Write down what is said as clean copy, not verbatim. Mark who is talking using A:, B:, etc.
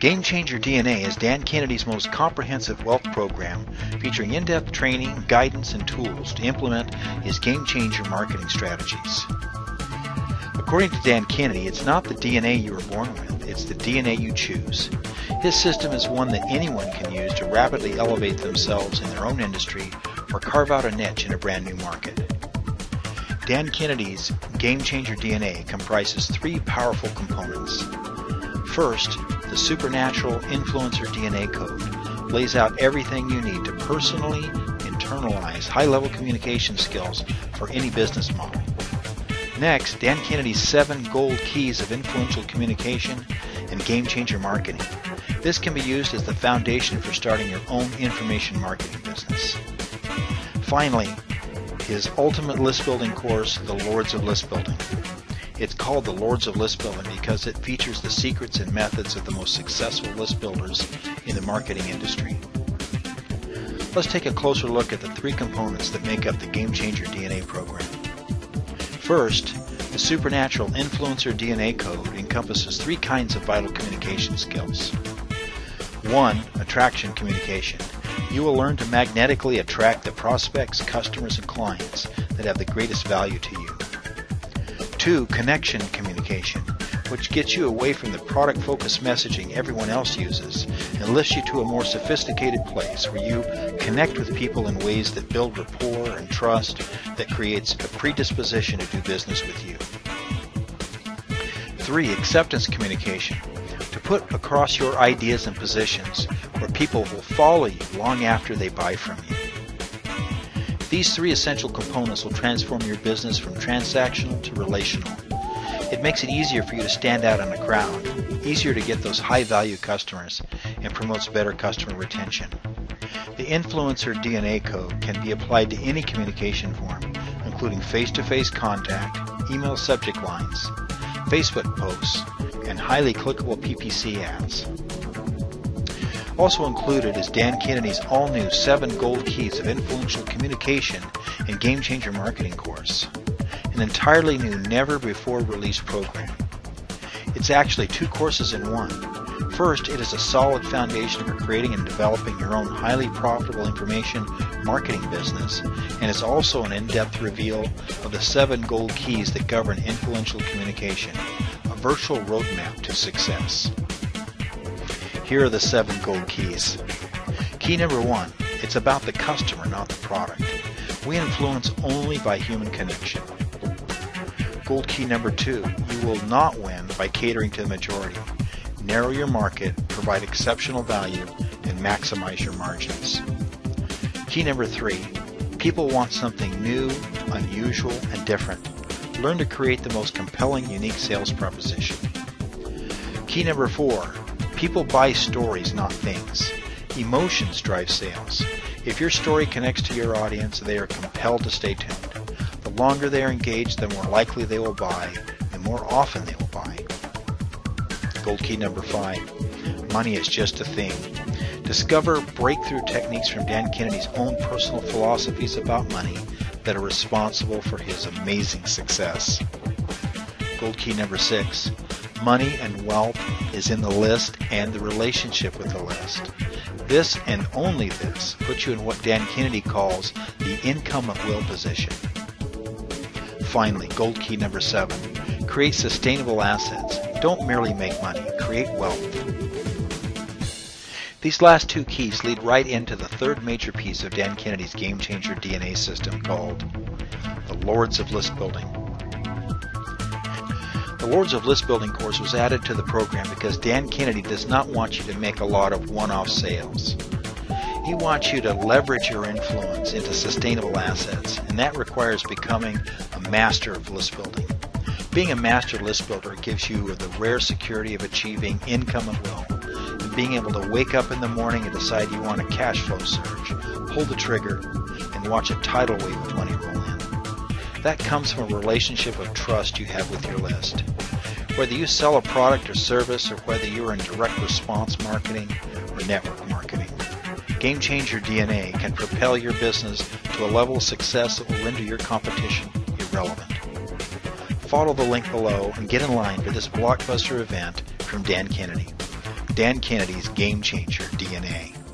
A: GameChangerDNA is Dan Kennedy's most comprehensive wealth program featuring in-depth training, guidance, and tools to implement his game-changer marketing strategies. According to Dan Kennedy, it's not the DNA you were born with, it's the DNA you choose. His system is one that anyone can use to rapidly elevate themselves in their own industry or carve out a niche in a brand new market. Dan Kennedy's GameChangerDNA comprises three powerful components. First, the supernatural influencer DNA code lays out everything you need to personally internalize high-level communication skills for any business model. Next, Dan Kennedy's 7 gold keys of influential communication and game-changer marketing. This can be used as the foundation for starting your own information marketing business. Finally, his ultimate list building course, The Lords of List Building. It's called The Lords of List Building because it features the secrets and methods of the most successful list builders in the marketing industry. Let's take a closer look at the three components that make up the GameChangerDNA program. First, the supernatural influencer DNA code encompasses 3 kinds of vital communication skills. 1. Attraction communication. You will learn to magnetically attract the prospects, customers, and clients that have the greatest value to you. 2. Connection communication, which gets you away from the product-focused messaging everyone else uses and lifts you to a more sophisticated place where you connect with people in ways that build rapport and trust that creates a predisposition to do business with you. 3. Acceptance communication, to put across your ideas and positions where people will follow you long after they buy from you. These 3 essential components will transform your business from transactional to relational. It makes it easier for you to stand out in a crowd, easier to get those high-value customers, and promotes better customer retention. The influencer DNA code can be applied to any communication form, including face-to-face contact, email subject lines, Facebook posts, and highly clickable PPC ads. Also included is Dan Kennedy's all-new 7 gold keys of influential communication and game-changer marketing course, an entirely new, never-before-released program. It's actually 2 courses in one. First, it is a solid foundation for creating and developing your own highly profitable information marketing business, and it's also an in-depth reveal of the 7 gold keys that govern influential communication, a virtual roadmap to success. Here are the 7 gold keys. Key number 1, it's about the customer, not the product. We influence only by human connection. Gold key number 2, you will not win by catering to the majority. Narrow your market, provide exceptional value, and maximize your margins. Key number 3, people want something new, unusual, and different. Learn to create the most compelling, unique sales proposition. Key number 4, people buy stories, not things. Emotions drive sales. If your story connects to your audience, they are compelled to stay tuned. The longer they are engaged, the more likely they will buy, and more often they will buy. Gold key number 5, money is just a thing. Discover breakthrough techniques from Dan Kennedy's own personal philosophies about money that are responsible for his amazing success. Gold key number 6, money and wealth is in the list and the relationship with the list. This and only this puts you in what Dan Kennedy calls the income at will position. Finally, gold key number 7, create sustainable assets. Don't merely make money, create wealth. These last 2 keys lead right into the 3rd major piece of Dan Kennedy's GameChangerDNA system called the Lords of List Building. The Lords of List Building course was added to the program because Dan Kennedy does not want you to make a lot of one-off sales. He wants you to leverage your influence into sustainable assets, and that requires becoming a master of list building. Being a master list builder gives you the rare security of achieving income at will, and being able to wake up in the morning and decide you want a cash flow surge, pull the trigger, and watch a tidal wave of money roll in. That comes from a relationship of trust you have with your list. Whether you sell a product or service, or whether you're in direct response marketing or network marketing, GameChangerDNA can propel your business to a level of success that will render your competition irrelevant. Follow the link below and get in line for this blockbuster event from Dan Kennedy. Dan Kennedy's Game Changer DNA.